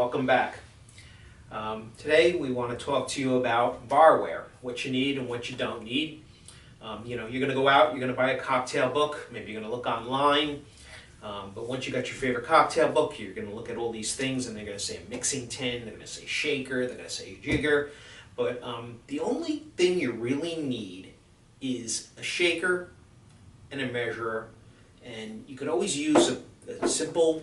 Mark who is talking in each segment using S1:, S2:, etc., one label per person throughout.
S1: welcome back. Today we want to talk to you about barware, what you need and what you don't need. You're going to go out, you're going to buy a cocktail book, maybe you're going to look online, but once you got your favorite cocktail book, you're going to look at all these things and they're going to say a mixing tin, they're going to say shaker, they're going to say jigger, but the only thing you really need is a shaker and a measurer, and you could always use a simple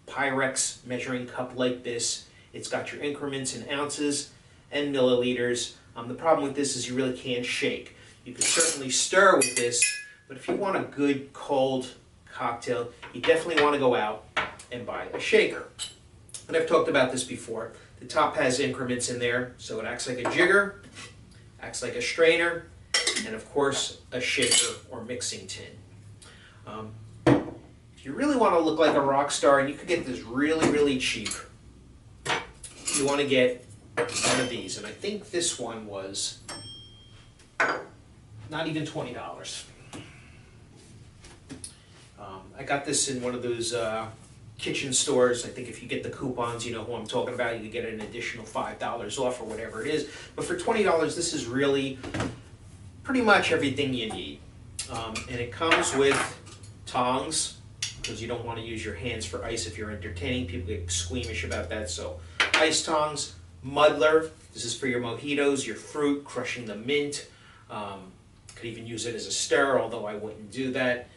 S1: Pyrex measuring cup like this. It's got your increments in ounces and milliliters. The problem with this is you really can't shake. You can certainly stir with this, but if you want a good cold cocktail, you definitely want to go out and buy a shaker. And I've talked about this before. The top has increments in there, so it acts like a jigger, acts like a strainer, and of course a shaker or mixing tin. If you really want to look like a rock star, and you could get this really cheap, you want to get one of these, and I think this one was not even $20. I got this in one of those kitchen stores. I think if you get the coupons, you know who I'm talking about, you can get an additional $5 off or whatever it is. But for $20, this is really pretty much everything you need. And it comes with tongs, because you don't want to use your hands for ice if you're entertaining. People get squeamish about that. So ice tongs, muddler, this is for your mojitos, your fruit, crushing the mint. Could even use it as a stir, although I wouldn't do that.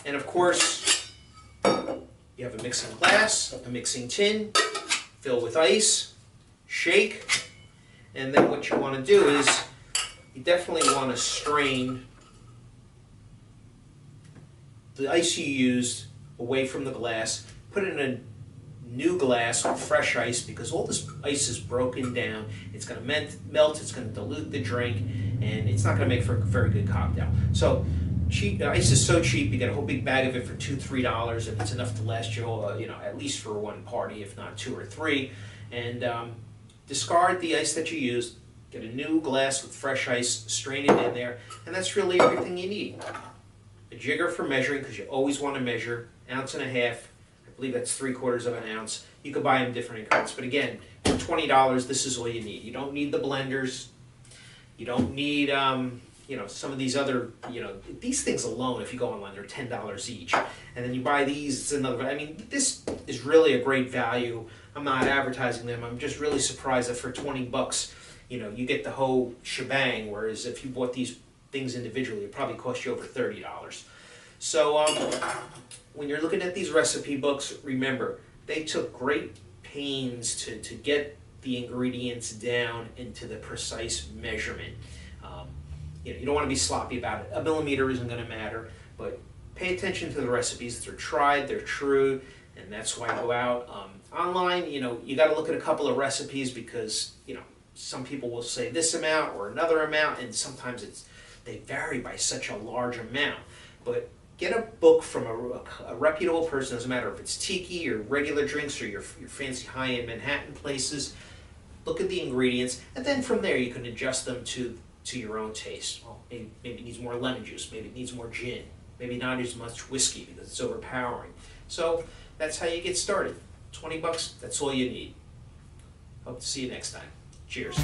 S1: And of course, you have a mixing glass, a mixing tin, fill with ice, shake, and then what you want to do is you definitely want to strain the ice you used away from the glass, put it in a new glass with fresh ice, because all this ice is broken down. It's going to melt, it's going to dilute the drink, and it's not going to make for a very good cocktail. So ice is so cheap, you get a whole big bag of it for $2-3, and it's enough to last you, at least for one party, if not 2 or 3. And discard the ice that you used, get a new glass with fresh ice, strain it in there, and that's really everything you need. A jigger for measuring, because you always want to measure, 1.5 ounces. I believe that's 3/4 of an ounce. You could buy them different increments, but again, for $20, this is all you need. You don't need the blenders. You don't need, some of these other, these things alone, if you go online, they're $10 each. And then you buy these, it's another. I mean, this is really a great value. I'm not advertising them. I'm just really surprised that for $20, you get the whole shebang, whereas if you bought these things individually, it probably cost you over $30. So when you're looking at these recipe books, remember, they took great pains to get the ingredients down into the precise measurement. You don't want to be sloppy about it. A millimeter isn't going to matter, but pay attention to the recipes. They're tried, they're true, and that's why I go out. Online, you got to look at a couple of recipes, because, some people will say this amount or another amount, and sometimes they vary by such a large amount. But get a book from a reputable person. Doesn't matter if it's tiki or regular drinks or your fancy high-end Manhattan places. Look at the ingredients, and then from there you can adjust them to your own taste. Well, maybe it needs more lemon juice, maybe it needs more gin, maybe not as much whiskey because it's overpowering. So that's how you get started. $20, that's all you need. Hope to see you next time. Cheers.